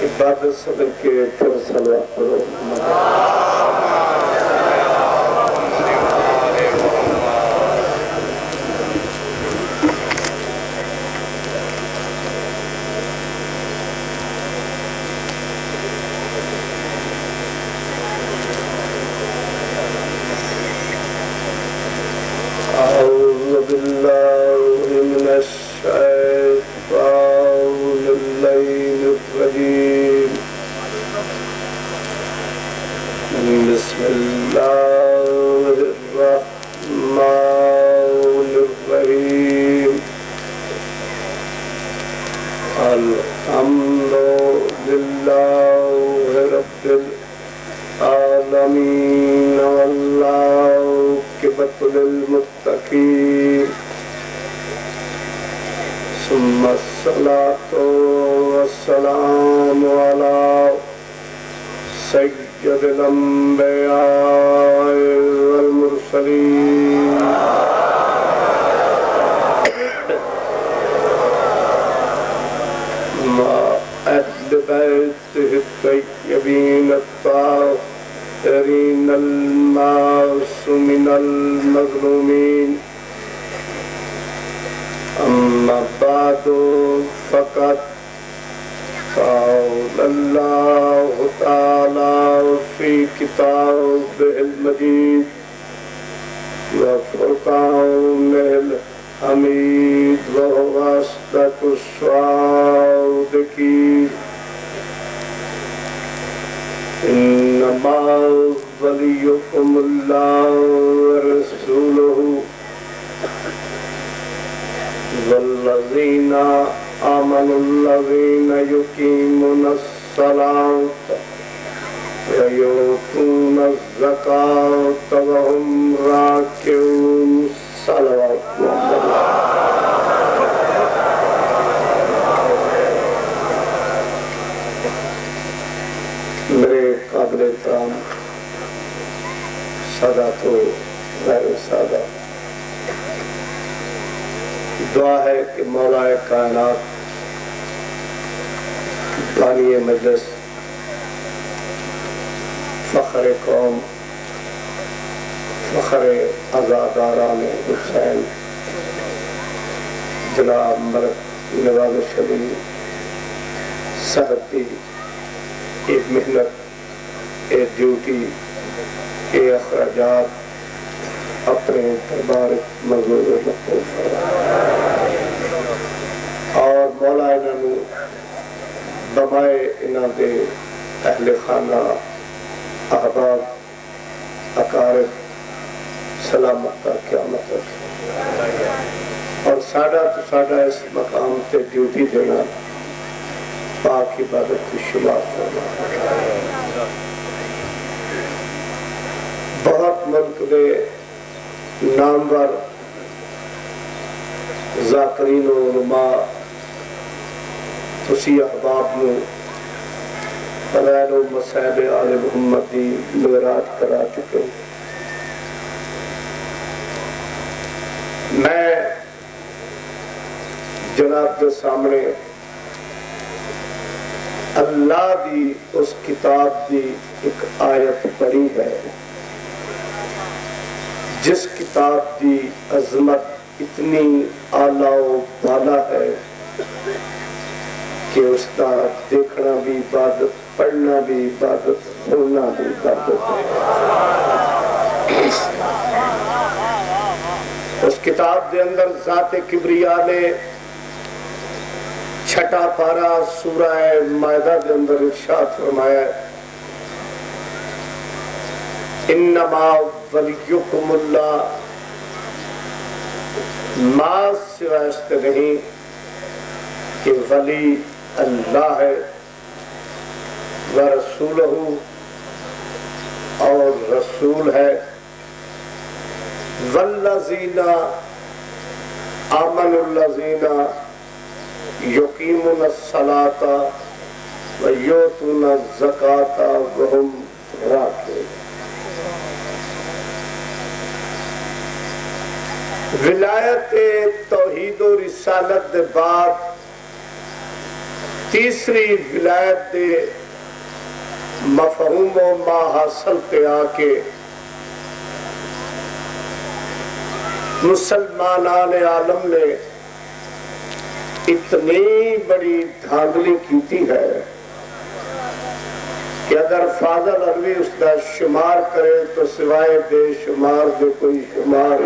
عبادت صدر کے پھر صلوات پڑھو. أعوذ بالله من الشيطان اللعين الرجيم. بسم الله الرحمن الرحيم. الحمد لله رب العالمين والعاقبة للمتقين ثم الصلاة والسلام على سيد الأنبياء والمرسلين مع أهل بيته الطيبين الطاهرين المعصومين المظلومين. أما بعد فقد قال الله تعالى في كتابه المجيد وفرقانه الحميد وهو أصدق الصادقين. إنما وليكم الله ورسوله والذين آمنوا الذين يقيمون الصلاة ويؤتون الزكاة وهم راكعون. صلوات میرے قابل احترام سادات و غیر سادہ، دعا ہے کہ مولا کائنات بانی مجلس فخر قوم فخر عزاداران حسین جناب مرد نواز شریف صاحب کی ایک محنت، ایک ڈیوٹی، ایک اخراجات اپنے دربار منظور مقبول اور مولا انہوں بمائے انہوں دے اہل خانہ احباب اقارب سلامت کا قیامت رکھے اور ساڑھا تو ساڑھا اس مقام تے ڈیوٹی دینا پاک عبادت کی شمار کرنا. بہت ملک دے نامور ذاکرین و علماء تسی احباب نو فضائل و مسائل آل محمد دی معراج کرا چکے. میں جناب کے سامنے اللہ دی اس کتاب دی ایک آیت پڑھی ہے جس کتاب دی عظمت اتنی اعلیٰ و بالا ہے کہ اس کا دیکھنا بھی عبادت، پڑھنا بھی عبادت، سننا بھی عبادت ہے. اس کتاب دے اندر ذات کبریا نے چھٹا پارا سورہ مائدہ دے اندر ارشاد فرمایا ہے انما ولیکم اللہ، ما سوائے اس کے نہیں کہ ولی اللہ ہے، ورسولہ اور رسول ہے، والذین آمنوا الذین یقیمون الصلاۃ ویؤتون الزکاۃ وہم راکعون. ولایت توحید و رسالت دے بعد تیسری ولایت دے مفہوم و ما حاصل پہ آ کے مسلمانان عالم نے اتنی بڑی دھاندلی کیتی ہے کہ اگر فاضل عربی اس کا شمار کرے تو سوائے بے شمار جو کوئی شمار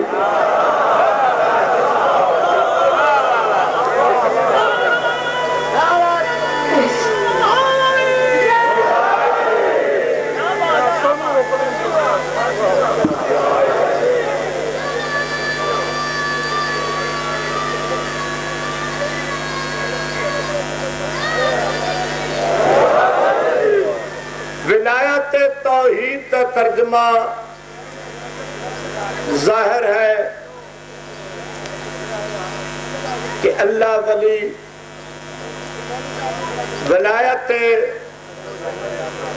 ولایت توحید کا ترجمہ ظاہر ہے کہ اللہ ولی، ولایت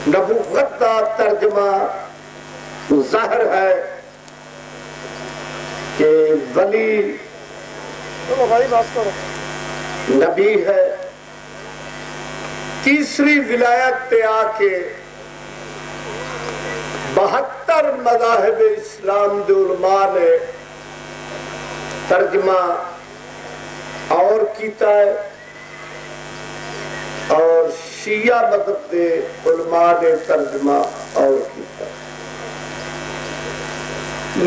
نبوت کا ترجمہ ظاہر ہے کہ ولی نبی ہے۔ تیسری ولایت پہ آ کے 72 مذاہب اسلام دے علماء نے ترجمہ اور کیتا ہے، اور شیعہ مذہب دے علماء نے ترجمہ اور کیتا ہے۔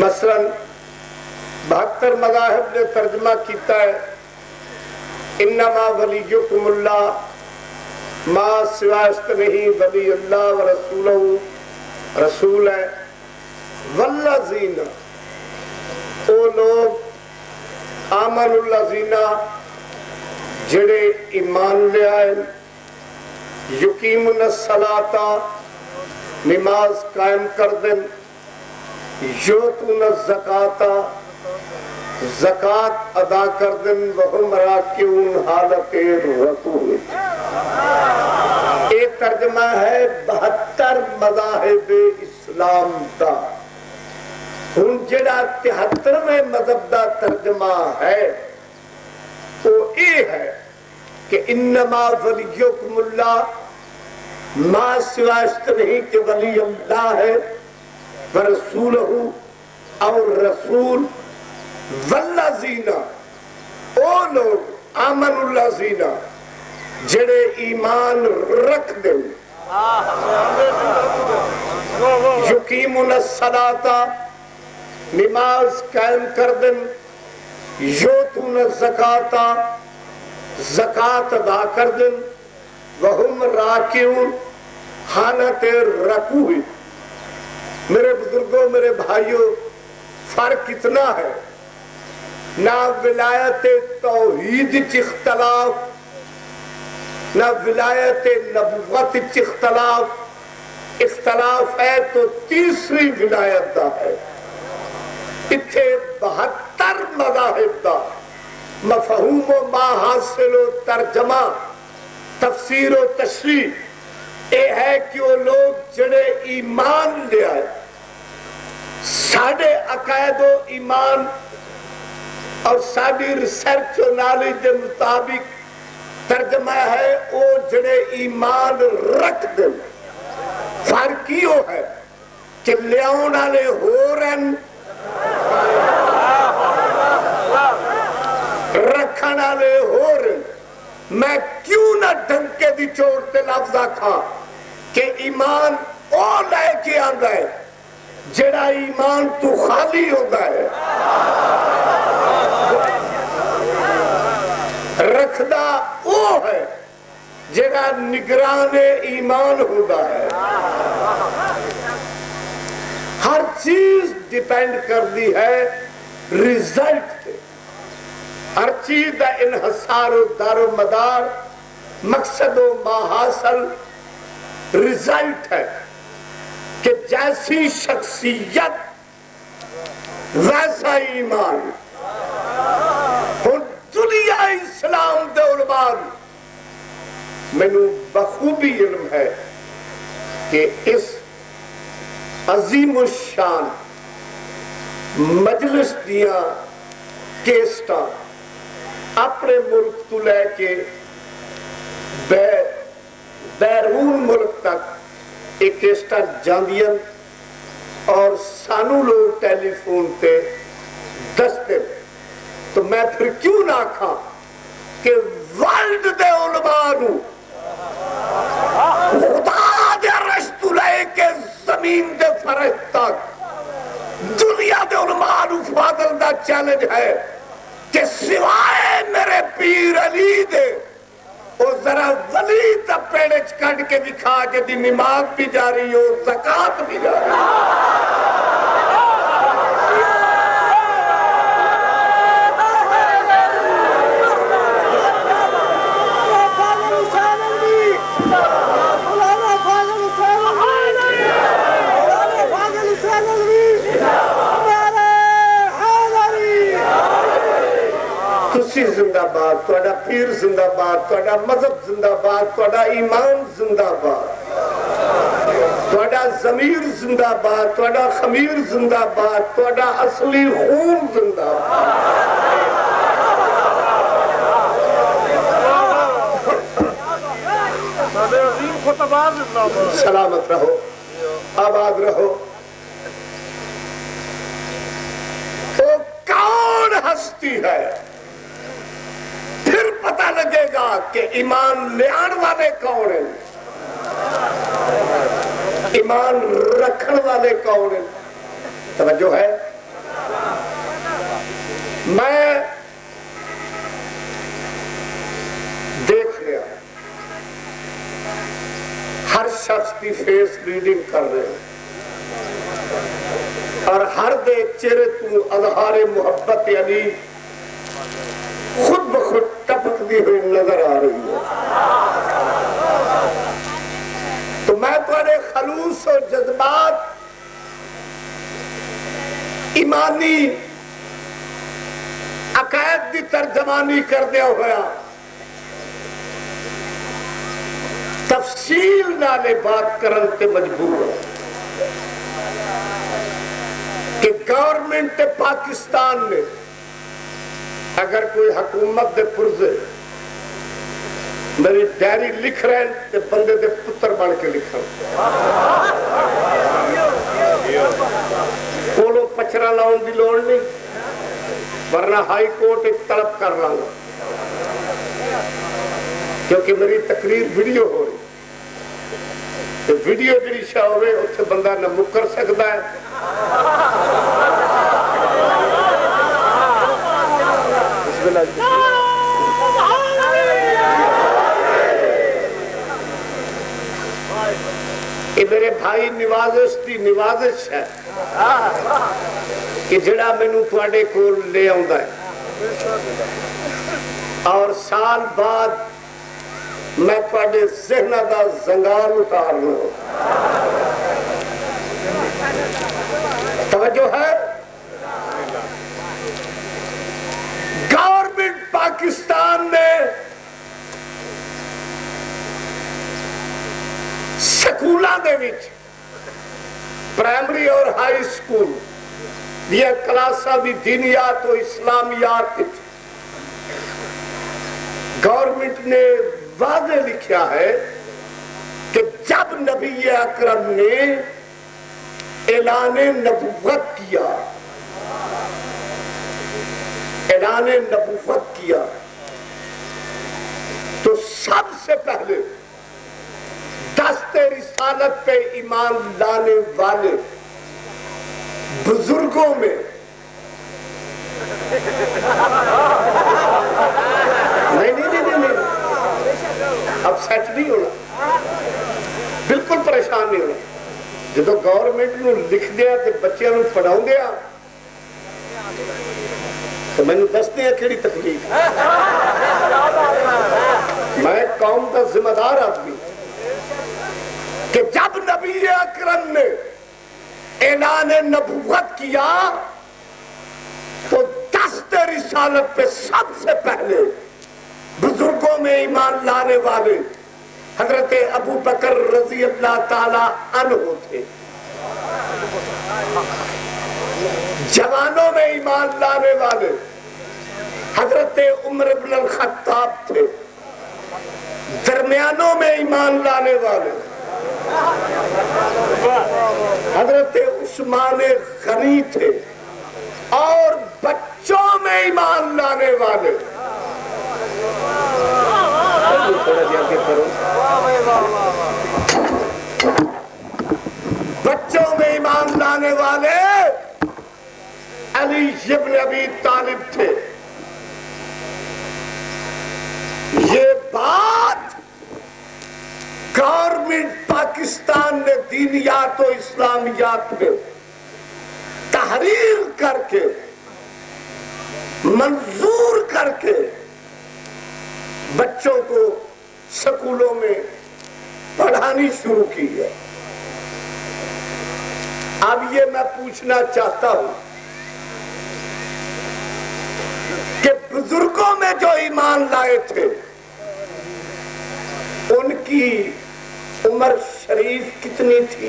مثلا 72 مذاہب نے ترجمہ کیتا ہے انما ولیکم اللہ، ما سواست نہیں ولی اللہ و رسولہ، رسول ہے، والذین او لوگ آمن الذین جڑے ایمان لے آئے، یقیمون الصلاۃ نماز قائم کر دیں، یؤتون الزکاۃ زکات ادا کر دیں، وہم راکعون حالت رکوع۔ یہ ترجمہ ہے 72 مذاہب اسلام کا۔ ہن جڑا 73ویں مذہب دا ترجمہ ہے وہ یہ ہے کہ انما ولیکم اللہ، ما سواست نہیں کہ ولی اللہ ہے، ورسولہ اور رسول، والذین او لوگ آمن الذین جڑے ایمان رکھ دیں، یقیمون الصلاۃ نماز قائم کر دیں، یؤتون الزکاۃ زکات ادا کر دیں، وہم راکعون حالت رکوع۔ میرے بزرگوں، میرے بھائیوں، فرق اتنا ہے، نہ ولایت توحید چ اختلاف، نہ ولایت نبوت چ اختلاف، اختلاف ہے تو تیسری ولایت دا ہے۔ اتھے 72 مذاہب دا مفہوم و ما حاصل و ترجمہ، تفسیر و تشریح اے ہے کہ وہ لوگ جڑے ایمان لے آئے، ساڑھے عقائد و ایمان اور ساڑھی ریسرچ و نالج کے مطابق ترجمہ ہے او جڑے ایمان رکھ دیں۔ فرق یہ ہے کہ لیاؤن والے ہو رہن، رکھن والے ہو رہن۔ میں کیوں نہ ڈنکے دی چوٹ تے لفظ آکھاں کہ ایمان او لے کے آندا ہے جڑا ایمان تو خالی ہوتا ہے، رکھدا او ہے جڑا نگران ایمان ہوتا ہے۔ ہر چیز ڈیپینڈ کرتی ہے ریزلٹ پہ، ہر چیز دا انحصار و دار و مدار، مقصد و ماحصل ریزلٹ ہے کہ جیسی شخصیت ویسا ایمان۔ دنیا اسلام دے علماء مینو بخوبی علم ہے کہ اس عظیم الشان مجلس دیاں کیسٹاں اپنے ملک تو لے کے بیرون ملک تک ایک کیسٹا جاندین اور سانو لوگ ٹیلی فون تے دستے، تو میں پھر کیوں نہ کھا کہ ورلڈ دے علماء نو خدا دے رشتو لے کے زمین دے فرش تک دنیا دے علماء نو فاضل دا چیلنج ہے کہ سوائے میرے پیر علی دے او ذرا ولی تا پیڑے چکڑ کے دکھا کے دی نماز بھی جاری ہو، زکاة بھی جاری ہو۔ تسی زندہ باد، توڑا پیر زندہ باد، توڑا مذہب زندہ باد، توڑا ایمان زندہ باد، توڑا ضمیر زندہ باد، توڑا خمیر زندہ باد، توڑا اصلی خون زندہ باد۔ سلامت رہو، آباد رہو۔ تو کون ہستی ہے؟ پھر پتہ لگے گا کہ ایمان لے آن والے کون ہیں، ایمان رکھن والے کون ہیں۔ توجہ ہے؟ میں دیکھ رہا ہر شخص کی فیس ریڈنگ کر رہے ہیں اور ہر دے چہرے تو اظہار محبت علی خود بخود ٹپکتی ہوئی نظر آ رہی ہے۔ تو میں تمہارے خلوص اور جذبات ایمانی عقائد دی ترجمانی کر دیا ہوا تفصیل نالے بات کرن تے مجبور ہے کہ گورنمنٹ پاکستان نے اگر کوئی حکومت دے پرزے میری ڈائری لکھ رہے ہیں تے بندے دے پتر بڑھ کے لکھ رہے کولو پچھرا لاؤن دی لوڑ نہیں، ورنہ ہائی کورٹ ایک طلب کر رہا ہوں کیونکہ میری تقریر ویڈیو ہو رہی، تو ویڈیو جڑی شاہ ہوئے اس سے بندہ نہ مکر سکتا ہے۔ بسم اللہ۔ یہ میرے بھائی نوازش ہے کہ جڑا مینوں تواڈے کول لے آوندا ہے اور سال بعد میں تواڈے ذہن دا زنگار اتار لوں۔ توجہ ہے؟ گورنمنٹ پاکستان نے سکولاں دے وچ پرائمری اور ہائی سکول دیا کلاساں دی دینیات و اسلامیات گورنمنٹ نے واضح لکھا ہے کہ جب نبی اکرم نے اعلان نبوت کیا تو سب سے پہلے دست رسالت پہ ایمان لانے والے بزرگوں میں نہیں اب سیٹ نہیں ہونا، بالکل پریشان نہیں ہونا۔ جب گورنمنٹ نو لکھ دیا تو بچیاں نو پڑھاؤں دیا تو میں نو دستے ہیں کیڑی تکلیف، میں قوم کا ذمہ دار آدمی کہ جب نبی اکرم نے اعلان نبوت کیا تو دست رسالت پہ سب سے پہلے بزرگوں میں ایمان لانے والے حضرت ابو بکر رضی اللہ تعالی عنہ تھے، جوانوں میں ایمان لانے والے حضرت عمر بن الخطاب تھے، درمیانوں میں ایمان لانے والے حضرت عثمان غنی تھے، اور بچوں میں ایمان لانے والے بچوں میں ایمان لانے والے علی ابن ابی طالب تھے۔ یہ بات گورنمنٹ پاکستان نے دینیات و اسلامیات میں تحریر کر کے منظور کر کے بچوں کو سکولوں میں پڑھانی شروع کی ہے۔ اب یہ میں پوچھنا چاہتا ہوں کہ بزرگوں میں جو ایمان لائے تھے ان کی عمر شریف کتنی تھی؟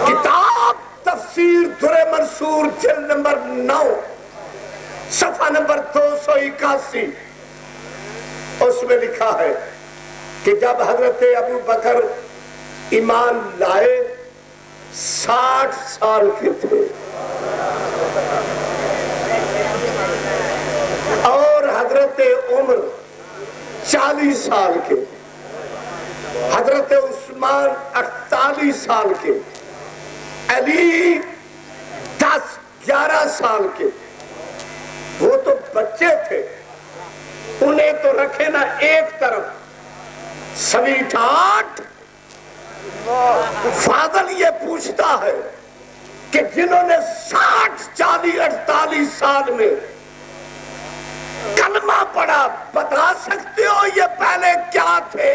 کتاب تفسیر در منصور جلد نمبر 9 صفحہ نمبر 281 اس میں لکھا ہے کہ جب حضرت ابو بکر ایمان لائے 60 سال کے تھے، اور حضرت عمر 40 سال کے، حضرت عثمان 48 سال کے، علی 10-11 سال کے۔ وہ تو بچے تھے، انہیں تو رکھے نا ایک طرف سویٹ ہارٹ۔ فاضل یہ پوچھتا ہے کہ جنہوں نے 60 40 48 سال میں کلمہ پڑھا، بتا سکتے ہو یہ پہلے کیا تھے؟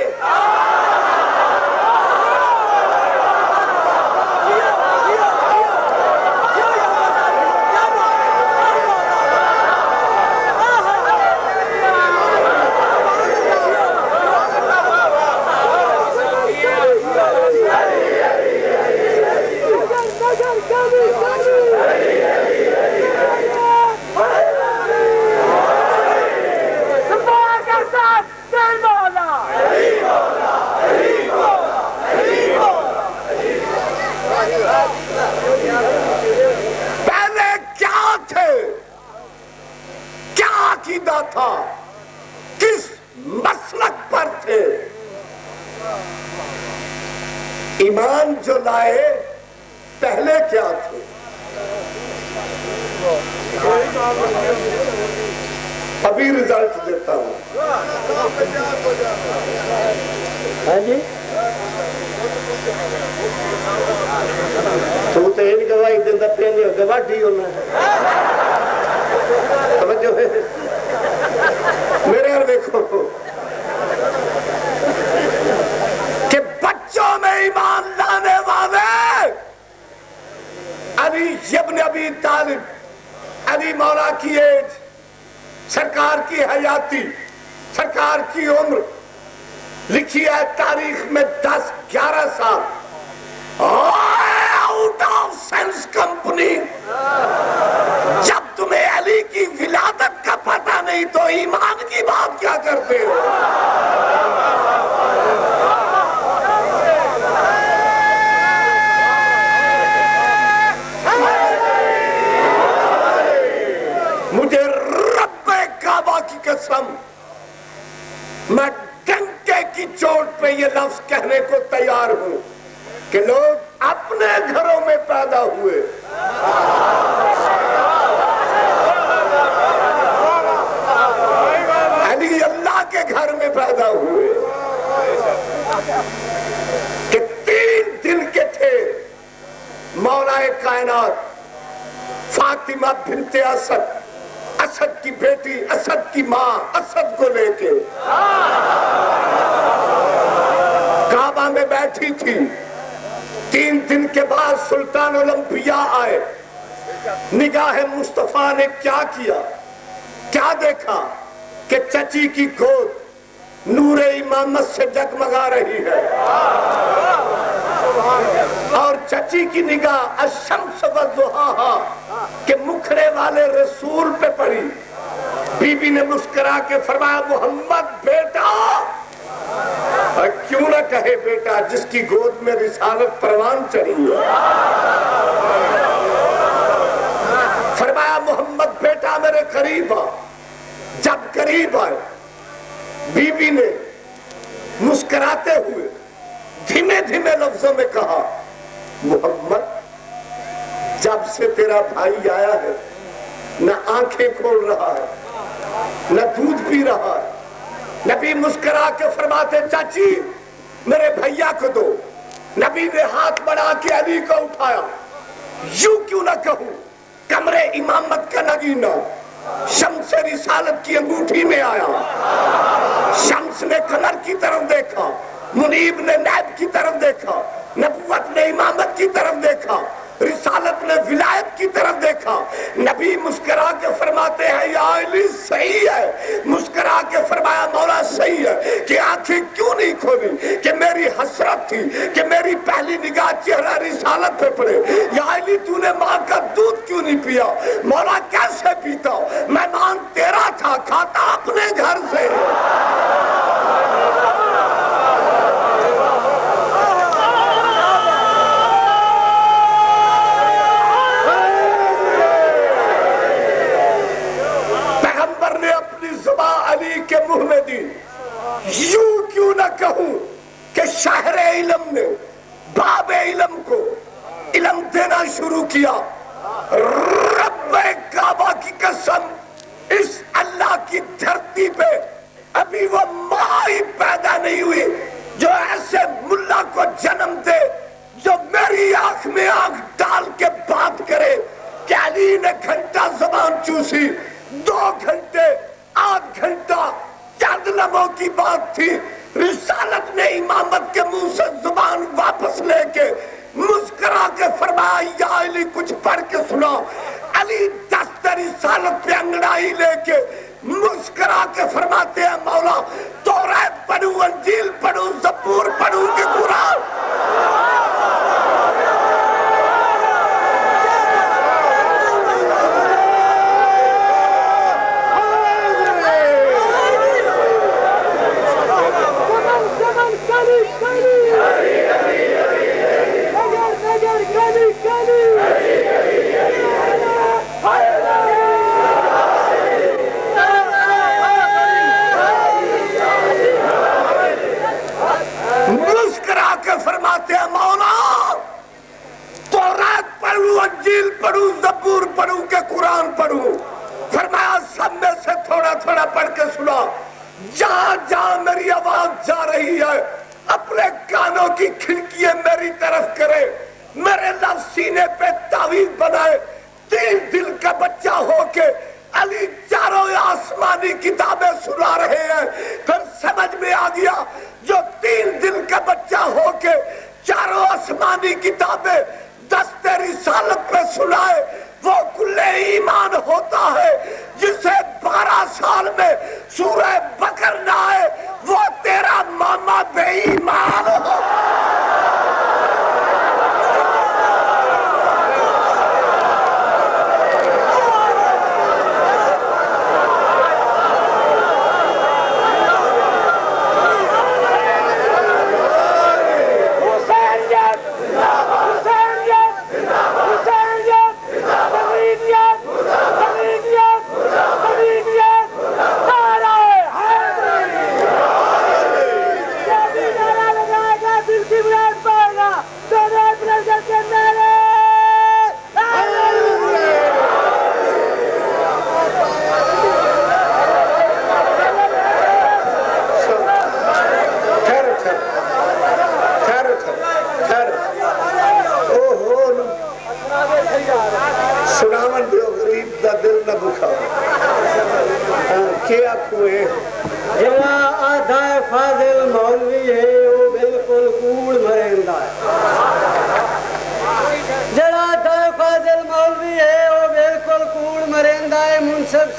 پہلے کیا تھے؟ کیا عقیدہ تھا؟ کس مسلک پر تھے؟ ایمان جو لائے پہلے کیا تھے؟ ابھی رزلٹ دیتا ہوں۔ ہاں جی، تو تین گواہی دیندہ پہنے ہو، گواہ ڈی ہونا ہے۔ توجہ ہے میرے اور دیکھو کہ بچوں میں ایمان لانے والے علی ابن ابی طالب، علی مولا کی ایج، سرکار کی حیاتی، سرکار کی عمر لکھی ہے تاریخ میں 10-11 سال۔ آؤٹ آف سینس کمپنی، جب تمہیں علی کی ولادت کا پتہ نہیں تو ایمان کی بات کیا کرتے ہو؟ مجھے رب کعبہ کی قسم، میں ڈنکے کی چوٹ پہ یہ لفظ کہنے کو تیار ہوں کہ لوگ اپنے گھروں میں پیدا ہوئے، علی اللہ کے گھر میں پیدا ہوئے، کہ 3 دن کے تھے مولا کائنات فاطمہ بنت اسد، اسد کی بیٹی، اسد کی ماں، اسد کو لے کے کعبہ میں بیٹھی تھی۔ 3 دن کے بعد سلطان الانبیاء آئے، نگاہ مصطفیٰ نے کیا کیا، کیا دیکھا کہ چچی کی گود نور امامت سے جگمگا رہی ہے۔ اور چچی کی نگاہ الشمس والضحاہا کہ مکھڑے والے رسول پہ پڑی. بی بی نے مسکرا کے فرمایا محمد بیٹا. اور کیوں نہ کہے بیٹا جس کی گود میں رسالت پروان چڑھی ہے. فرمایا محمد بیٹا میرے قریب آ. جب قریب آئے بی بی نے مسکراتے ہوئے دھیمے دھیمے لفظوں میں کہا محمد جب سے تیرا بھائی آیا ہے نہ آنکھیں کھول رہا ہے نہ دودھ پی رہا ہے. نبی مسکرا کے فرماتے چاچی میرے بھیا کو دو. نبی نے ہاتھ بڑھا کے علی کو اٹھایا. یوں کیوں نہ کہوں کمرے امامت کا نگینہ شمس رسالت کی انگوٹھی میں آیا. شمس نے قمر کی طرف دیکھا, منیب نے نیب کی طرف دیکھا, نبوت نے امامت کی طرف دیکھا, رسالت نے ولایت کی طرف دیکھا. نبی مسکرا کے فرماتے ہیں یا علی صحیح ہے. مسکرا کے فرمایا مولا صحیح ہے کہ آنکھیں کیوں نہیں کھولی کہ میری حسرت تھی کہ میری پہلی نگاہ چہرہ رسالت پہ پڑے. یا علی تو نے ماں کا دودھ کیوں نہیں پیا؟ مولا کیسے پیتا؟ مہمان تیرا تھا, کھاتا اپنے گھر سے. علی کے منہ میں دی. یوں کیوں نہ کہوں کہ شہر علم نے باب علم کو علم دینا شروع کیا. رب کعبہ کی قسم اس اللہ کی دھرتی پہ ابھی وہ ماں ہی پیدا نہیں ہوئی جو ایسے ملا کو جنم دے جو میری آنکھ میں آنکھ ڈال کے بات کرے کہ علی نے گھنٹہ زبان چوسی. 2 گھنٹے 8 گھنٹہ چند لمحوں کی بات تھی. رسالت نے امامت کے منہ سے زبان واپس لے کے مسکرا کے فرمایا یا علی کچھ پڑھ کے سنا. علی دست رسالت پہ انگڑائی لے کے مسکرا کے فرماتے ہیں مولا توریت پڑھوں, انجیل پڑھوں, زبور پڑھوں کہ قرآن. مسکرا کے فرماتے ہیں مولا توریت پڑھوں, انجیل پڑھوں, زبور پڑھوں کہ قرآن پڑھوں. فرمایا سب میں سے تھوڑا تھوڑا پڑھ کے سنا. جہاں جہاں میری آواز جا رہی ہے اپنے کانوں کی کھڑکیاں میری طرف کرے. میرے لفظ سینے پہ تعویذ بنائے. 3 دل کا بچہ ہو کے علی چاروں آسمانی کتابیں سنا رہے ہیں. پھر سمجھ میں آ گیا جو 3 دل کا بچہ ہو کے چاروں آسمانی کتابیں دست رسالت پہ سنائے وہ کل ایمان ہوتا ہے. جسے 12 سال میں سورہ بقر نہ آئے وہ تیرا ماما بے ایمان ہو.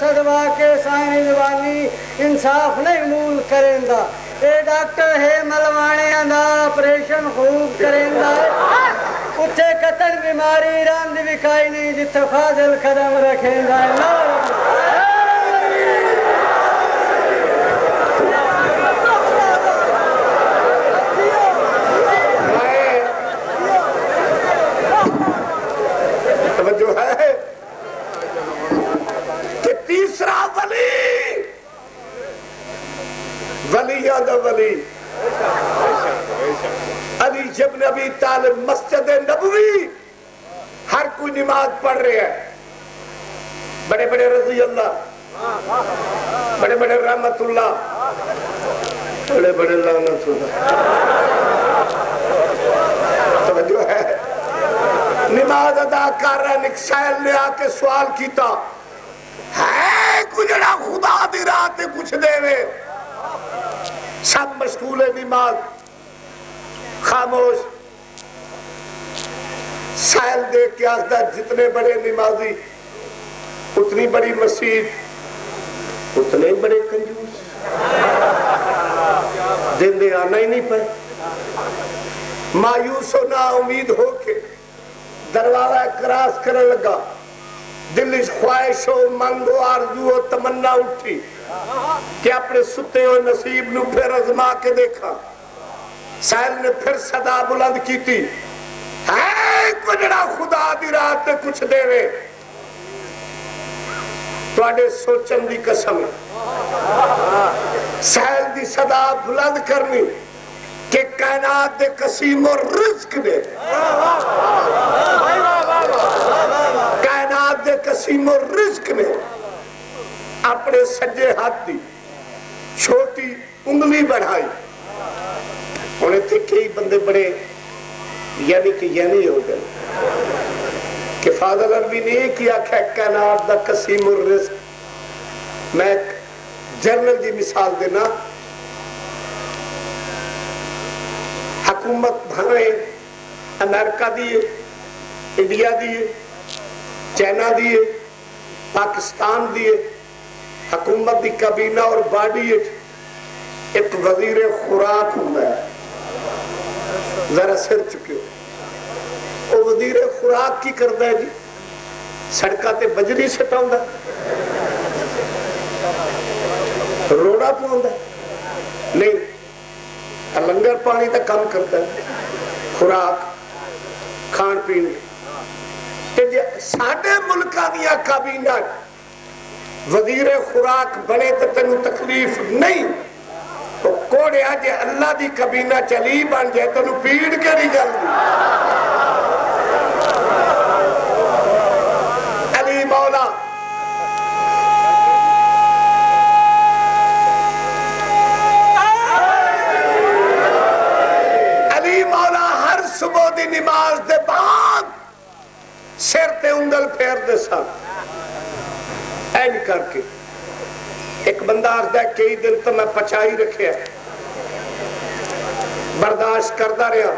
سدوا کے سائن زبانی انصاف نہیں مول کریندا. اے ڈاکٹر ہے ملوانے دا آپریشن خوب کریں گا اتھے قتل بیماری راند وکھائی نہیں جتھے فاضل قدم رکھیں گا توجہ ہے کہ تیسرا ولی ولیاں دا ولی علی ابن ابی طالب مسجد نبوی ہر کوئی نماز پڑھ رہے ہیں بڑے بڑے رضی اللہ بڑے بڑے رحمت اللہ بڑے بڑے لعنت اللہ توجہ ہے نماز ادا کر رہا نکسائل نے آ کے سوال کیتا ہے کجڑا خدا دی رات کچھ دے وے سب مشغول نماز خاموش سائل دیکھ کے آخدہ جتنے بڑے نمازی اتنی بڑی مسجد اتنے بڑے کنجوس دن دے آنا ہی نہیں پائے مایوس و نا امید ہو کے دروازہ کراس کرنے لگا دل خواہش و منگ و آرزو و تمنا اٹھی کہ اپنے ستے ہوئے نصیب نو پھر ازما کے دیکھا سائل نے پھر صدا بلند کی تھی ہے کجڑا خدا دی رات کچھ دے وے تو آڑے سوچن دی قسم سائل دی صدا بلند کرنی کہ کائنات دے قسیم و رزق دے کائنات دے قسیم و رزق میں اپنے سجے ہاتھ دی چھوٹی انگلی بڑھائی انہیں تھے کئی بندے بڑے یعنی کہ یعنی ہو گئے کہ فاضل عربی نے یہ کیا کہ کائنات دا قسیم و رزق میں جرنل دی مثال دینا حکومت بھاویں امریکہ دیئے انڈیا دیئے چائنا دیئے پاکستان دیئے حکومت دی کابینہ اور باڈی ایک وزیر خوراک ہوں ہے ذرا سر چکے ہو وہ وزیر خوراک کی کردہ ہے جی سڑکہ تے بجری سے ٹاؤں ہے روڑا پاؤں ہے نہیں لنگر پانی تا کم کرتا ہے خوراک کھان پین ساڑھے ملکہ دیا کابینہ وزیر خوراک بنے تو تنو تکلیف نہیں تو کوڑے آجے اللہ دی کابینہ چلی بن جائے تنو پیڑ کے نہیں گل دی علی مولا علی مولا ہر صبح دی نماز دے بعد سر تے انگل پھیر دے سا این کر کے ایک بندہ آخدہ ہے کئی دن تو میں پچائی رکھے ہیں برداشت کردہ رہا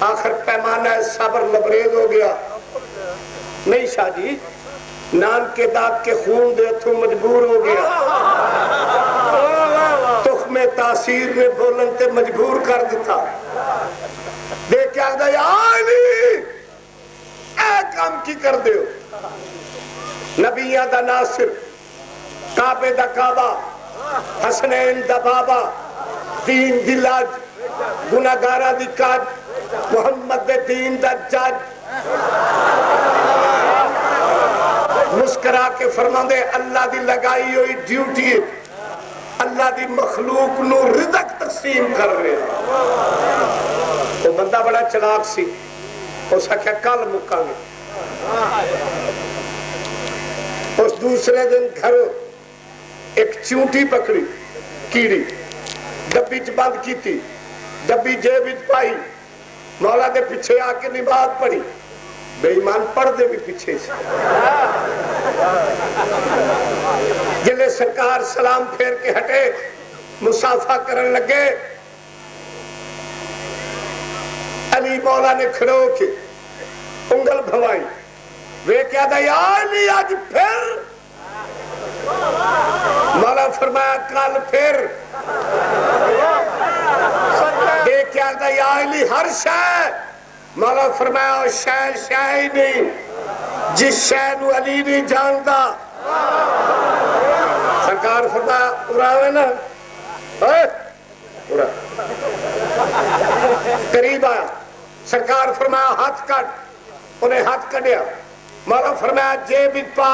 آخر پیمانہ صبر لبریز ہو گیا نہیں شاہ جی نان کے داد کے خون دے تو مجبور ہو گیا تخم تاثیر نے بولن تے مجبور کر دیتا دیکھ کے آخدہ یا علی اے کام کی کر دے ہو نبیہ دا ناصر کعبے دا کعبہ حسنین دا بابا دین دی لاج گناہگارہ دی کاج محمد دے دین دا جاج مسکرا کے فرما دے اللہ دی لگائی ہوئی ڈیوٹی ہے اللہ دی مخلوق نو رزق تقسیم کر رہے وہ بندہ بڑا چلاک سی اس کیا کل مکا گے اس دوسرے دن گھر ایک چونٹی پکڑی کیڑی ڈبی چ بند کی تھی ڈبی جیب پائی مولا دے پیچھے آ کے نماز پڑھی بے ایمان پڑھ دے بھی پیچھے سے جلے سرکار سلام پھیر کے ہٹے مسافہ کرن لگے علی مولا نے کھڑے ہو کے انگل بھوائی وہ کیا دا یا علی آج پھر مولا فرمایا کل پھر آتا یا علی ہر شے، مولا فرمایا شے شے ہی نہیں، جس شے نو علی نہیں جانتا سرکار فرمایا اڑاوے نا اڑا قریب آیا سرکار فرمایا ہاتھ کٹ، انہیں ہاتھ کٹیا، مولا فرمایا جیب پا،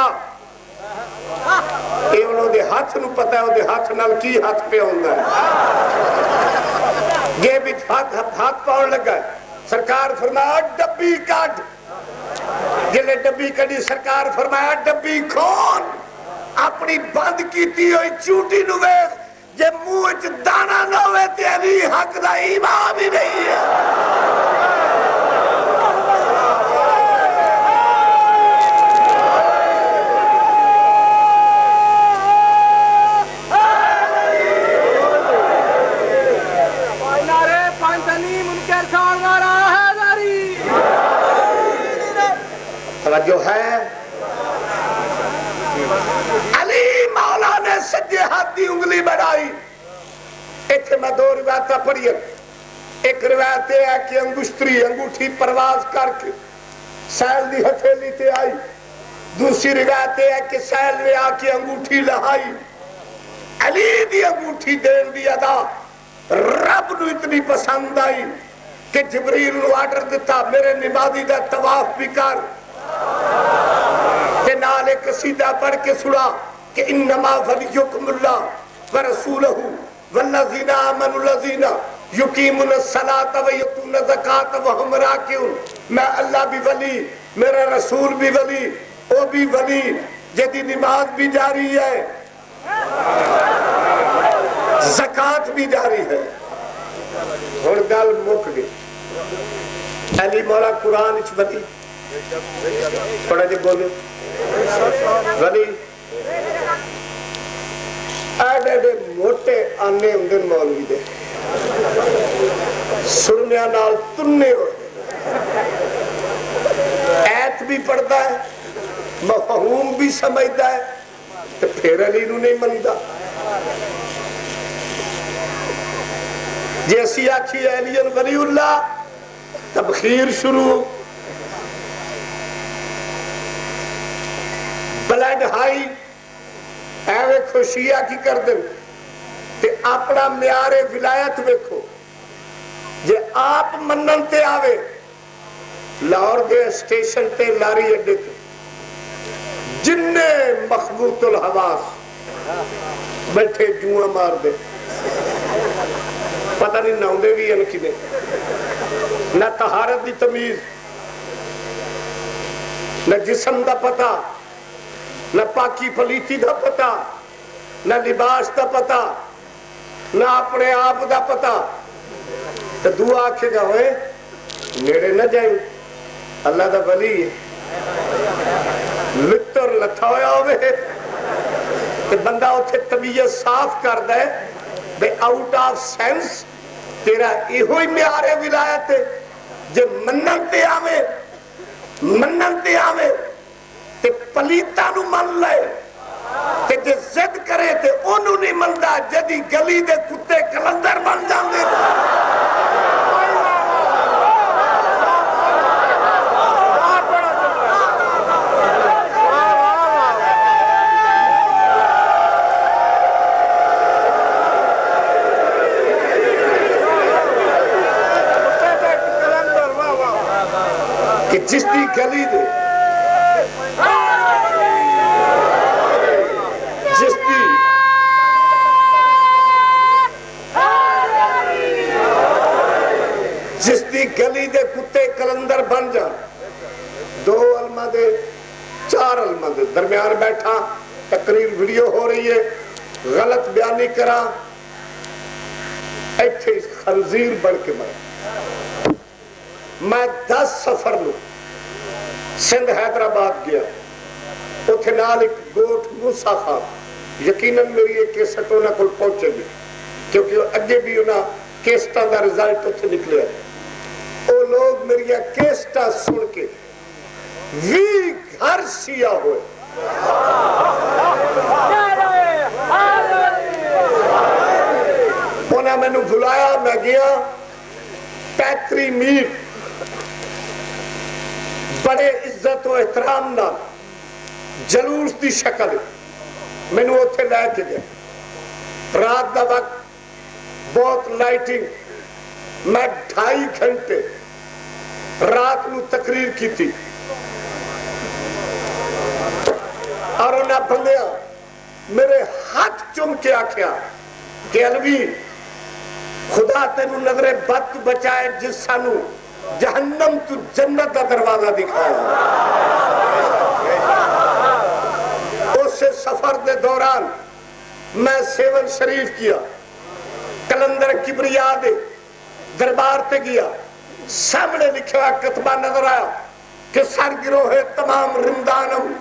یہ انہوں دے ہاتھ نو پتہ ہے انہوں دے ہاتھ نال کی ہاتھ پہ ہوندہ ہے، جیب ہاتھ پاؤں لگا ہے، سرکار فرمایا ڈبی کٹ، جلے ڈبی کٹی سرکار فرمایا ڈبی کھول، اپنی بند کیتی ہوئی چوٹی نو ویکھ، جے منہ وچ دانا نہ ہوئے تے علی حق دا امام ہی نہیں ہے۔ جو ہے علی مولا نے سجے ہاتھ دی انگلی بڑھائی، ایک میں دو روایتہ پڑھی، ایک روایت ہے کہ انگشتری انگوٹھی پرواز کر کے سیل دی ہتھیلی تے آئی، دوسری روایت ہے کہ سیل نے آ کے انگوٹھی لہائی، علی دی انگوٹھی دین دی ادا رب نو اتنی پسند آئی کہ جبریل نو آرڈر دیتا میرے نمازی دا طواف بھی کر، کہ نالے قصیدہ پڑھ کے سنا کہ انما ولیکم اللہ ورسولہ والذین آمنوا الذین یقیمون الصلاۃ ویؤتون الزکاۃ وہم راکعون، میں اللہ بھی ولی، میرا رسول بھی ولی، وہ بھی ولی جدی نماز بھی جاری ہے، زکاة بھی جاری ہے۔ اور گل مک گئی، علی مولا قرآن اچ ولی پڑھا جی بولے ولی ایڈے ایڈے موٹے آنے اندر مولوی دے سرنیاں نال تننے ہو ایت بھی پڑھتا ہے مفہوم بھی سمجھتا ہے تو پھر علی نو نہیں منتا، جیسی آکھی علی ولی اللہ تبخیر شروع، بلڈ ہائی ایوے خوشیہ کی کر دیں تے اپنا معیار ولایت ویکھو، جے آپ منن تے آوے لاہور دے اسٹیشن تے لاری اڈے تے جننے مخبوط الحواس بیٹھے جوہاں مار دے، پتہ نہیں ناؤں بھی ان کی دے، نہ طہارت دی تمیز، نہ جسم دا پتہ، نہ پاکی پلیتی دا پتہ، نہ لباس دا پتہ، نہ اپنے آپ دا پتہ، تو دعا آکھے گا ہوئے نیڑے نہ جائیں اللہ دا ولی ہے، لتر لتھا ہویا ہوئے کہ بندہ اتھے طبیعت صاف کر دے بے آؤٹ آف سینس تیرا ایہوئی معیار ولایت ہے، جے مننتے آوے تے پلیتا نو من لائے تے جے زد کرے تے انہوں نہیں مندہ جدی گلی دے کتے کلندر بن جاندے۔ کہ جس دی گلی دے گلی دے کتے کلندر بن جان، دو علماء دے چار علماء دے درمیان بیٹھا تقریر ویڈیو ہو رہی ہے، غلط بیانی کرا ایتھے خنزیر بن کے مرا۔ میں 10 سفر لوں سندھ حیدرآباد گیا، اتھے نال ایک گوٹھ موسیٰ خواب، یقیناً میری ایک کیسٹ انہاں کو پہنچے گی کیونکہ اگے بھی انہاں کیسٹاں دا رزلٹ اتھے نکلے ہیں۔ وہ لوگ میری کیسٹا سن کے وی گھر سیا ہوئے، انہاں میں نے بلایا، میں گیا بیکری میٹ بڑے عزت و احترام نال جلوس دی شکل میں نے اتنے لے کے گیا رات دا وقت بہت لائٹنگ میں 2.5 گھنٹے رات نو تقریر کی تھی اور انہاں بندیاں میرے ہاتھ چوم کے آکھیا کہ الوی خدا تینو نظر بد بچائے جس سانو جہنم تو جنت کا دروازہ دکھایا اس سفر دے دوران میں سیون شریف کیا کلندر کبریا دے دربار تے گیا سامنے لکھا کتبہ نظر آیا کہ سر گروہ تمام رمدانم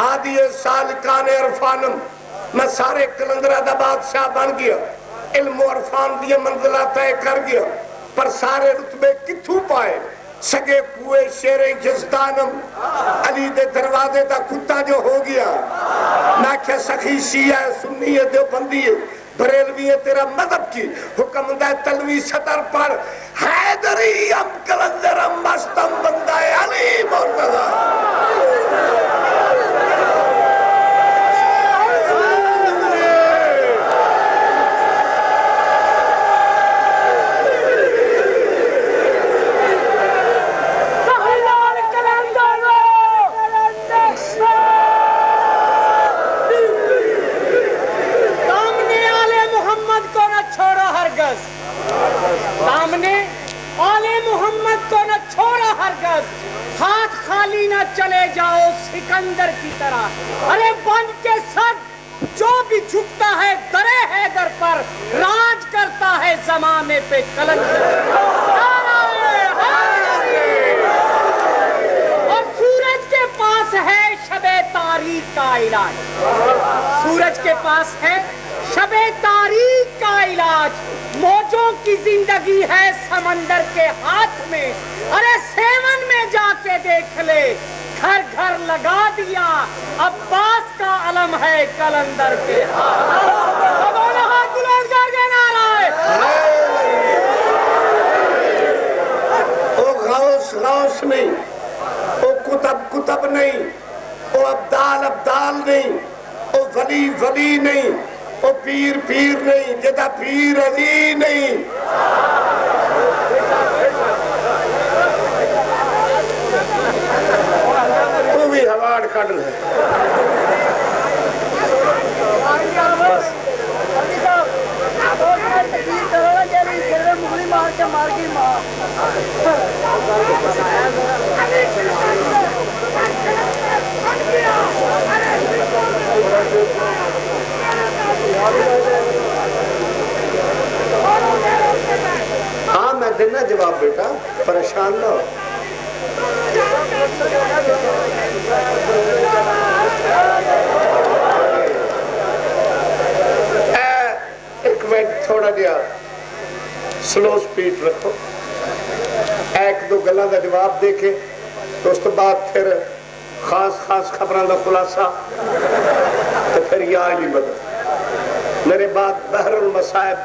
آدھی سالکان عرفانم میں سارے کلندرہ دا بادشاہ بن گیا علم و عرفان دیے منزلہ طے کر گیا پر سارے رتبے کتھوں پائے سگے پوئے شیر جزدانم علی دے دروازے دا کتا جو ہو گیا میں کیا سخی شیعہ سنی ہے دیوبندی ہے بریلوی ہے تیرا مذہب کی حکم دے تلوی سطر پر حیدری ام کلندرم مستم بندہ علی مرتضی سامنے آل محمد کو نہ چھوڑا ہرگز ہاتھ خالی نہ چلے جاؤ سکندر کی طرح ارے بن کے سر جو بھی جھکتا ہے درے حیدر پر راج کرتا ہے زمانے پہ کلندر اور سورج کے پاس ہے شب تاریک کا علاج سورج کے پاس ہے شب تاریک کا علاج موجوں کی زندگی ہے سمندر کے ہاتھ میں ارے سیون میں جا کے دیکھ لے گھر گھر لگا دیا عباس کا علم ہے کلندر کے ہاتھ او غوث غوث نہیں او کتب کتب نہیں او ابدال ابدال نہیں او ولی ولی نہیں او پیر پیر نہیں جدا پیر علی نہیں تو بھی ہوار کھڑ لے ہاں میں دینا جواب بیٹا پریشان نہ ہو ایک منٹ تھوڑا دیا سلو سپیڈ رکھو ایک دو گلاں دا جواب دے کے تو اس تو بعد پھر خاص خاص خبران دا خلاصہ تو پھر یا علی مدد میرے بعد بحر المصائب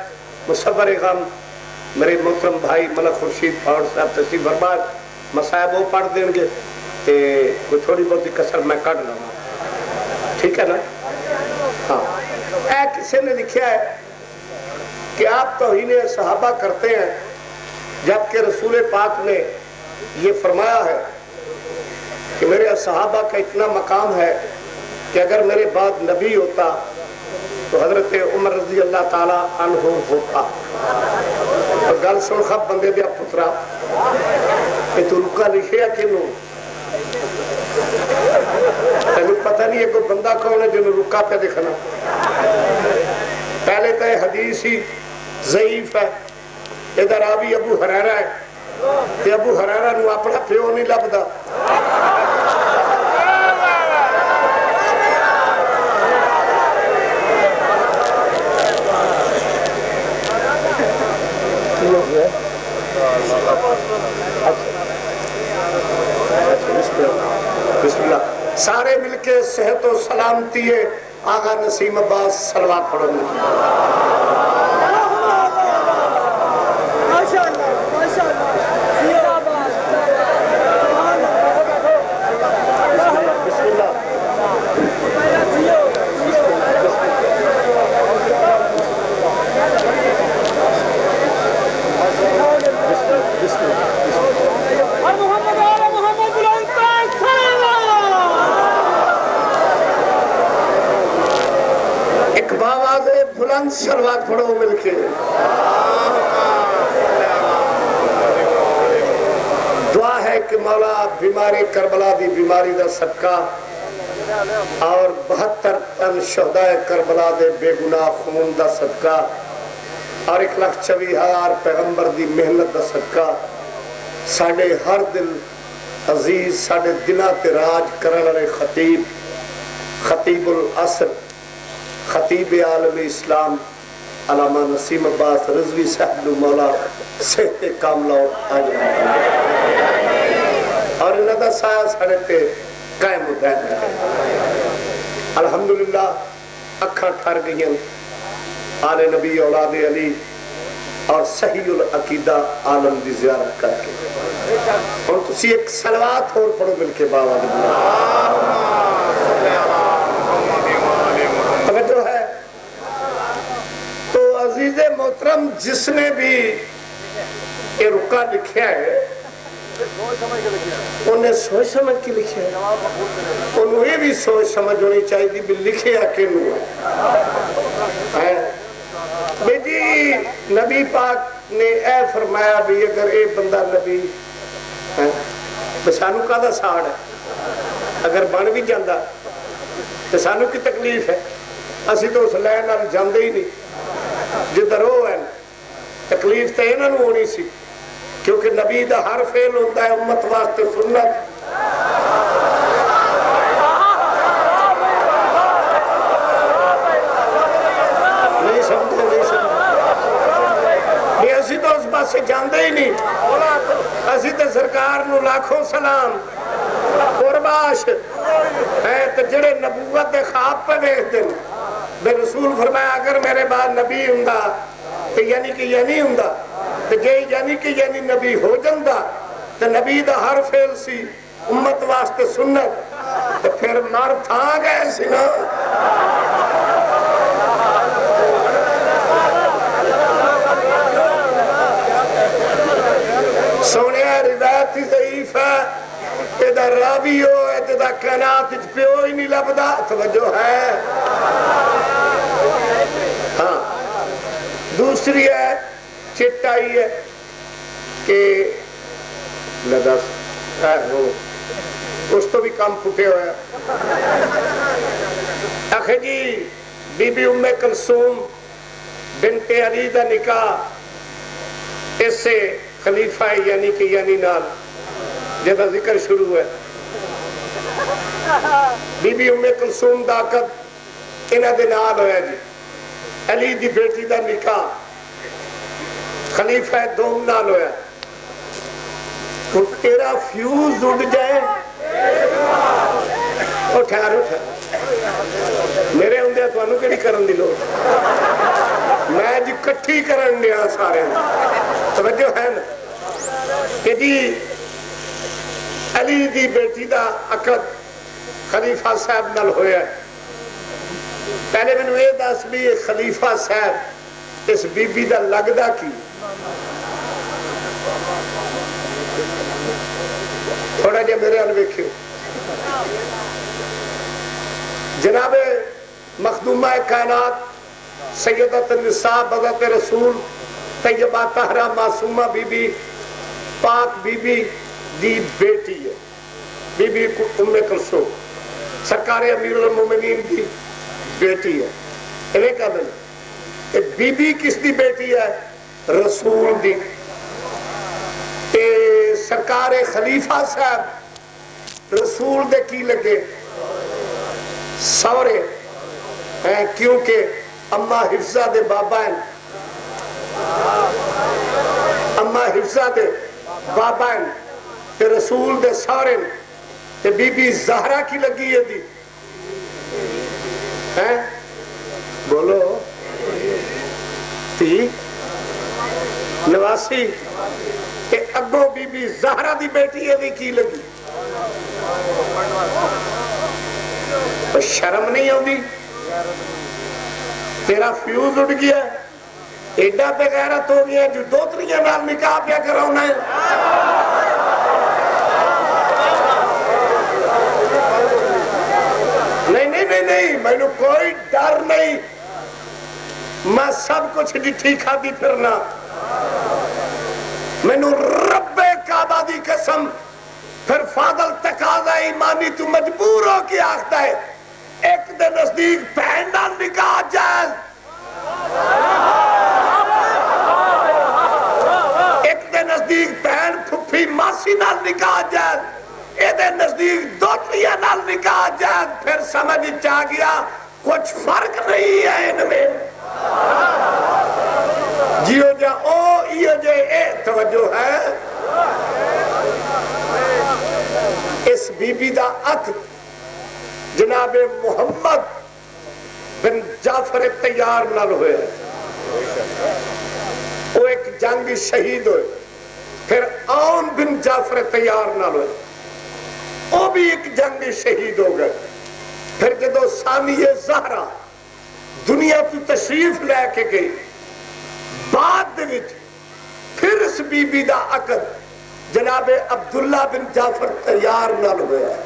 مصور غم میرے محترم بھائی ملک خورشید پاور صاحب تشریف فرما مصائب وہ پڑھ دیں گے کہ کوئی تھوڑی بہت کسر میں کٹ لوں ٹھیک ہے نا ہاں ایک کسی نے لکھا ہے کہ آپ توہین صحابہ کرتے ہیں جبکہ رسول پاک نے یہ فرمایا ہے کہ میرے صحابہ کا اتنا مقام ہے کہ اگر میرے بعد نبی ہوتا تو حضرت عمر رضی اللہ تعالیٰ عنہ ہوتا اور گل سن خب بندے دیا پترا کہ تو رکا لکھیا کینوں تینوں پتہ نہیں ہے کوئی بندہ کون ہے جنہوں رکا پہ دکھنا پہلے تو یہ حدیث ہی ضعیف ہے ادھر آبی ابو حریرہ ہے کہ ابو حریرہ نو اپنا پیو نہیں لبدا بسم اللہ سارے مل کے صحت و سلامتی ہے آغا نسیم عباس صلوات پڑھنے ماشاءاللہ ماشاءاللہ بآواز بلند صلوات پڑھو مل کے. دعا ہے کہ مولا بیماری کربلا دی بیماری دا صدقہ اور 72 تن شہدائے کربلا دے بے گناہ خون دا صدقہ اور 1,24,000 پیغمبر دی محنت دا صدقہ ساڑھے ہر دل عزیز ساڑھے دلہ تے راج کرن والے خطیب العصر خطیب عالم اسلام علامہ نسیم عباس رضوی صاحب مولا صحت کاملہ اور انہاں دا سایہ ساڑھے تے قائم ہوتا ہے. الحمدللہ اکھاں ٹھر گئیں آل نبی اولاد علی اور صحیح العقیدہ عالم دی زیارت کر کے. اور تسی ایک صلوات اور پڑھو مل کے باوا دی اگر جو ہے تو عزیز محترم جس نے بھی یہ رکا لکھیا ہے انہیں سوچ سمجھ کے لکھیا ہے. انہیں بھی سوچ سمجھ ہونی چاہیے بھی لکھیا کیوں ہے. بیٹی نبی پاک نے اے فرمایا بھی اگر اے بندہ نبی سانو کا دا ساڑ ہے اگر بن بھی جاندہ تو سانو کی تکلیف ہے. اسی تو اس لین نال جاندے ہی نہیں جدھر ہو ہے تکلیف تو انہاں نوں ہونی سی کیونکہ نبی دا ہر فعل ہوتا ہے امت واسطے سنت. نہیں سمجھے یہ اسی تو اس بات سے جاندے ہی نہیں. اسی تو سرکار نو لاکھوں سلام قرباش ہے تو جڑے نبوت دے خواب پہ دیکھتے ہیں بے رسول فرمایا اگر میرے بعد نبی ہوندا تو یعنی کہ یہ نہیں ہوندا تو جے یعنی کہ یعنی نبی ہو جاندہ تو نبی دا ہر فعل سی امت واسطے سنت تو پھر مار تھا گئے سی نا. سونے روایت ضعیف ہے ادھر راوی ہو ادھر کائنات پیو ہی نہیں لبدا. توجہ ہے. ہاں دوسری ہے چٹائی ہے کہ لدس اس تو بھی کام پھٹے ہوئے آخر جی بی بی ام کلثوم بنت علی دا نکاح اس سے خلیفہ یعنی کہ یعنی نال جدا ذکر شروع ہے. بی بی ام کلثوم دا عقد انہاں دے نال ہویا جی. علی دی بیٹی دا نکاح خلیفہ دوم نال ہویا. تو تیرا فیوز اڑ جائے او ٹھہر اٹھا میرے ہوندے تو انہوں کیڑی کرن دی لوڑ میں جی کٹھی کرن دیا سارے توجہ ہے نا کہ جی علی دی بیٹی دا عقد خلیفہ صاحب نال ہویا ہے. پہلے میں نے یہ دس بھی خلیفہ صاحب اس بی بی دا لگدا کی تھوڑا جا میرے حال ویکھیو. جناب مخدومہ کائنات سیدت النساء بذات رسول طیبہ طاہرہ معصومہ بی بی پاک بی بی دی بیٹی ہے. بی بی ام کلثوم سرکار امیر المومنین دی بیٹی ہے. انہیں کہا میں بی بی کس دی بیٹی ہے؟ رسول دی. تے سرکار خلیفہ صاحب رسول دے کی لگے سورے ہیں کیونکہ اماں حفظہ دے بابا ہیں. اماں حفظہ دے بابا ہیں تے رسول دے سورے تے بی بی زہرہ کی لگی ہے دی ہیں بولو تی نواسی کہ اگو بی بی زہرہ دی بیٹی ہے دی کی لگی. تو شرم نہیں ہوں دی تیرا فیوز اٹھ گیا ایڈا پہ غیرت ہو گیا جو دو تریاں نال نکاح پیا کراؤنا ہے. نہیں نہیں نہیں نہیں میں نے کوئی ڈر نہیں میں سب کچھ ڈٹھی کھادی پھرنا مینو رب کعبہ دی قسم پھر فاضل تقاضا ایمانی تو مجبور ہو کے آختا ہے ایک دے نزدیک بہن نال نکاح جائز ایک دے نزدیک بہن پھپھی ماسی نال نکاح جائز اے دے نزدیک دوتریاں نال نکاح جائز پھر سمجھ چاہ گیا کچھ فرق نہیں ہے ان میں جیو جا او ایو جے اے توجہ ہے اس بی بی دا عقد جناب محمد بن جعفر تیار نال ہوئے وہ ایک جنگی شہید ہوئے پھر عون بن جعفر تیار نال ہوئے وہ بھی ایک جنگی شہید ہو گئے پھر جدو ثانیہ زہرا دنیا کی تشریف لے کے گئی بعد وچ پھر اس بی بی دا عقد جناب عبداللہ بن جعفر تیار نال ہویا ہے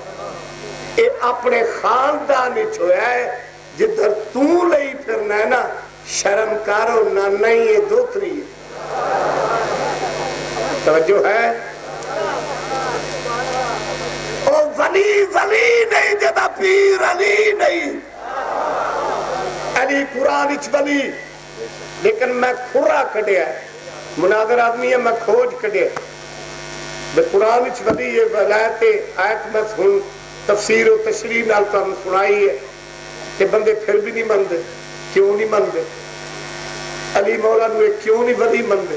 اے اپنے خاندان وچ ہویا ہے جدھر تو لئی پھرنا ہے نا شرم کارو نہ نہیں یہ دوتری توجہ ہے او ولی نہیں جدا پیر علی نہیں علی قرآن اچ ولی لیکن میں کھرا کڑیا ہے مناظر آدمی ہے میں کھوج کڑیا بے قرآن اچ ولی یہ ولایت آیت میں سن تفسیر و تشریح نال تو ہم سنائی ہے کہ بندے پھر بھی نہیں مندے کیوں نہیں مندے علی مولا نوے کیوں نہیں ولی مندے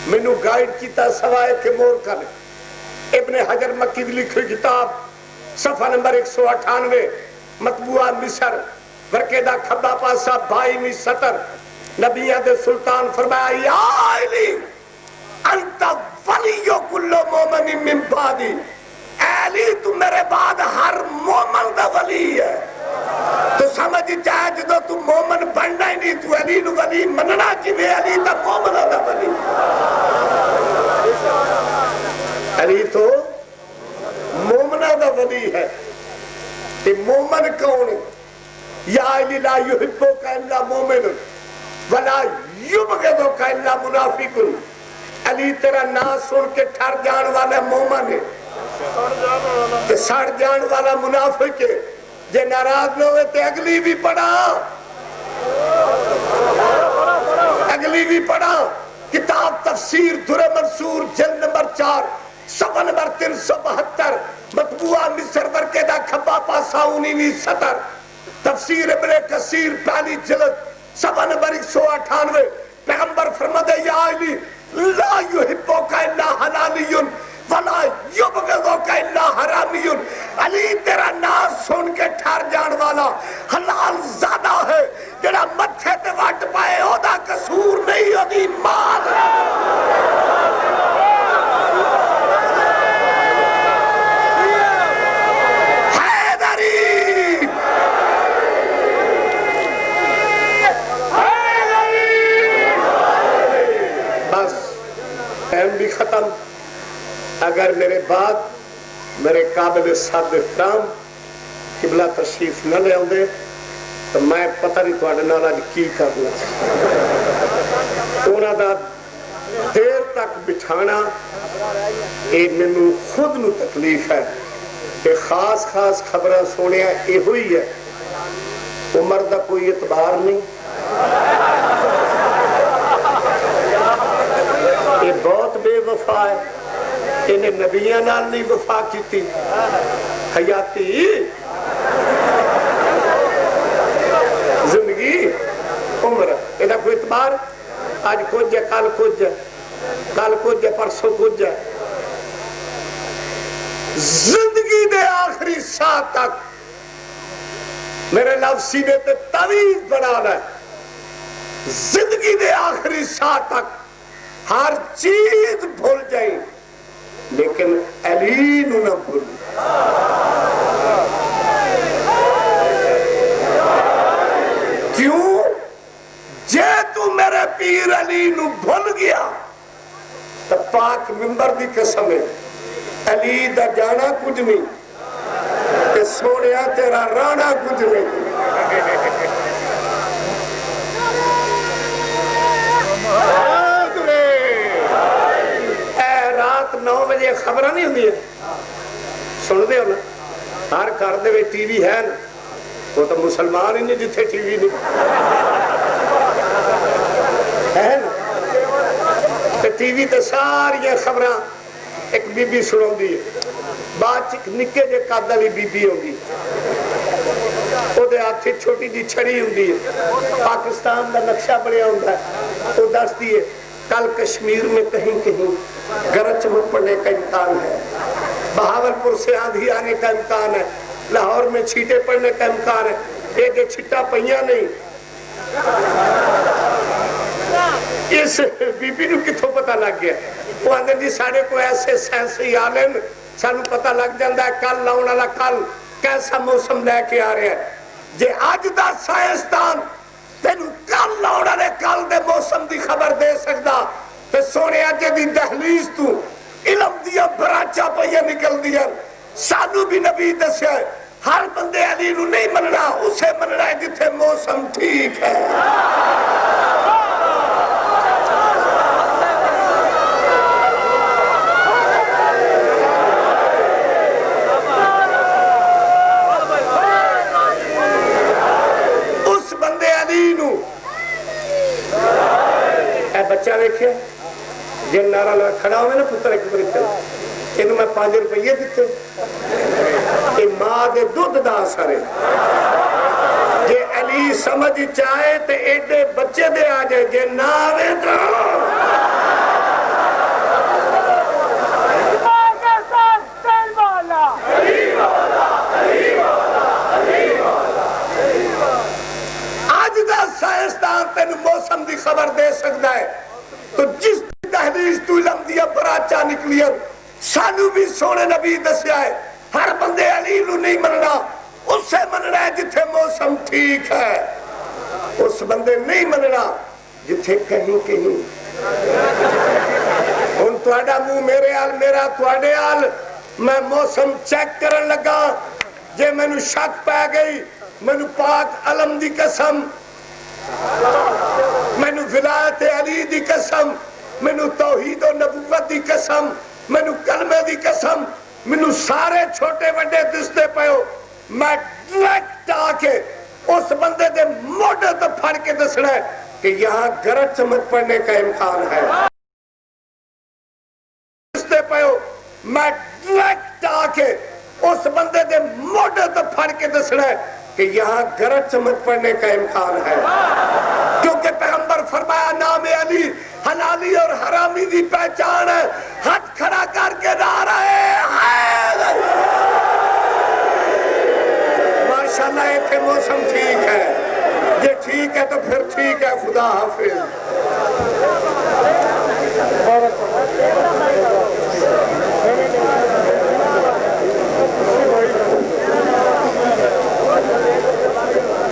میں نو گائیڈ کیتا سوائے کہ مور کرے ابن حجر مکی دی لکھی کتاب صفحہ نمبر 198 مطبوعہ مصر ورکے دا کھبا پاسا 22ویں سطر نبیہ دے سلطان فرمایا یا علی انت ولی کل مومن من بعدی علی تو میرے بعد ہر مومن دا ولی ہے تو سمجھ جائے جدو تو مومن بننا ہی نہیں تو علی نو ولی مننا چیوے علی تا مومن دا ولی علی تو مومنہ دا ولی ہے کہ مومن کون ہے یا علی لا یحبو کا اللہ مومن ولا یبغضو کا اللہ منافق علی تیرا نام سن کے ٹھر جان والا مومن ہے کہ سڑ جان والا منافق ہے جے ناراض نہ ہوئے تے اگلی بھی پڑھا کتاب تفسیر در منصور جلد نمبر 4 صفحہ نمبر 372 مطبوعہ مصر ورکے دا کھبا پاسا 19ویں سطر تفسیر ابن کثیر پہلی جلد صفحہ نمبر 198 پیغمبر فرماتے یا علی لا یحبو کا اللہ حلالی ولا یبغضو کا اللہ حرامی علی تیرا نام سن کے ٹھر جان والا حلال زیادہ ہے جڑا متھے تے وٹ پائے او دا قصور نہیں او دی مال ٹائم بھی ختم اگر میرے بعد میرے قابل صد احترام قبلہ تشریف نہ لے آؤں تو میں پتہ نہیں تواڈے نال اج کی کرنا انہاں دا دیر تک بٹھانا اے مینوں خود نو تکلیف ہے کہ خاص خبراں سنیا ایہو ہی ہے عمر دا کوئی اعتبار نہیں یہ بہت بے وفا ہے انہیں نبیاں نال نہیں وفا کیتی حیاتی زندگی عمر یہ کوئی اعتبار آج کچھ ہے کل کچھ ہے کل کچھ ہے پرسوں کچھ ہے زندگی دے آخری ساعت تک میرے لفظ سینے تے طویل بنانا ہے زندگی دے آخری ساعت تک ہر چیز بھول جائیں لیکن علی نو نہ بھول کیوں جے تو میرے پیر علی نو بھول گیا تو پاک منبر دی قسم ہے علی دا جانا کچھ نہیں کہ سونیا تیرا رانا کچھ نہیں گھر دے ٹی وی ہے نا وہ تو مسلمان ہی نہیں جتھے ٹی وی نہیں ہے نا ٹی وی تے ساری خبراں ایک بی بی سناؤں دی بعد نکے جے قد والی بی بی ہوگی وہ دے ہاتھ چھوٹی جی چھڑی ہوندی ہے پاکستان دا نقشہ بڑھیا ہوندا ہے وہ دستی ہے کل کشمیر میں کہیں کہیں گرج چمک پڑنے کا امکان ہے بہاولپور سے آندھی آنے کا امکان ہے لاہور میں چھیٹے پڑنے کا امکان ہے ایک چھٹا پہیاں نہیں اس بی بی نو کتھوں پتہ لگ گیا وہ آندھے جی ساڑھے کو ایسے سینسی عالم سانو پتہ لگ جاندہ ہے کل لاؤن والا کل کیسا موسم لے کے آ رہے ہیں جے آج دا سائنسدان تینو کل لاؤن والے کل دے موسم دی خبر دے سکدا تے سونے اجے دی دہلیز تو علم دیا براچا پہیا نکل دیا سانو بھی نبی دسیا ہے ہر بندے علی نو نہیں مننا اسے مننا ہے جتھے موسم ٹھیک ہے اس بندے علی نو اے بچہ دیکھے جن نارا لوگ کھڑا ہوئے نا پتر ایک بری چلا انہوں میں 5 روپیے دیتے اے ماں دے دودھ دا سارے جے علی سمجھ چاہے تے ایڈے بچے دے آ جائے جے ناوے دا آج دا سائنسدان تین موسم دی خبر دے سکتا ہے تو جس تحریش تو علم دیا براچا نکلی ہے سانو بھی سونے نبی دسیا ہے ہر بندے علی نو نہیں مننا اس سے مننا ہے جتھے موسم ٹھیک ہے اس بندے نہیں مننا جتھے کہیں کہیں ان توڑا منہ میرے آل میرا توڑے آل میں موسم چیک کرن لگا جے میں نو شک پہ گئی میں نو پاک علم دی قسم میں نو ولایت علی دی قسم میں نو توحید و نبوت دی قسم میں نو کلمے دی قسم میں نو سارے چھوٹے وڈے دستے پہو میں ڈائریکٹ آکے اس بندے دے موڈے تو پھڑ کے دسنا ہے کہ یہاں گرج چمک پڑنے کا امکان ہے دستے پہو میں ڈائریکٹ آکے اس بندے دے موڈے تو پھڑ کے دسنا ہے کہ یہاں گرج چمک پڑنے کا امکان ہے کیونکہ پیغمبر فرمایا نام علی حلالی اور حرامی دی پہچان ہے ہاتھ کھڑا کر کے نعرہ ہے ماشاءاللہ ایتھے موسم ٹھیک ہے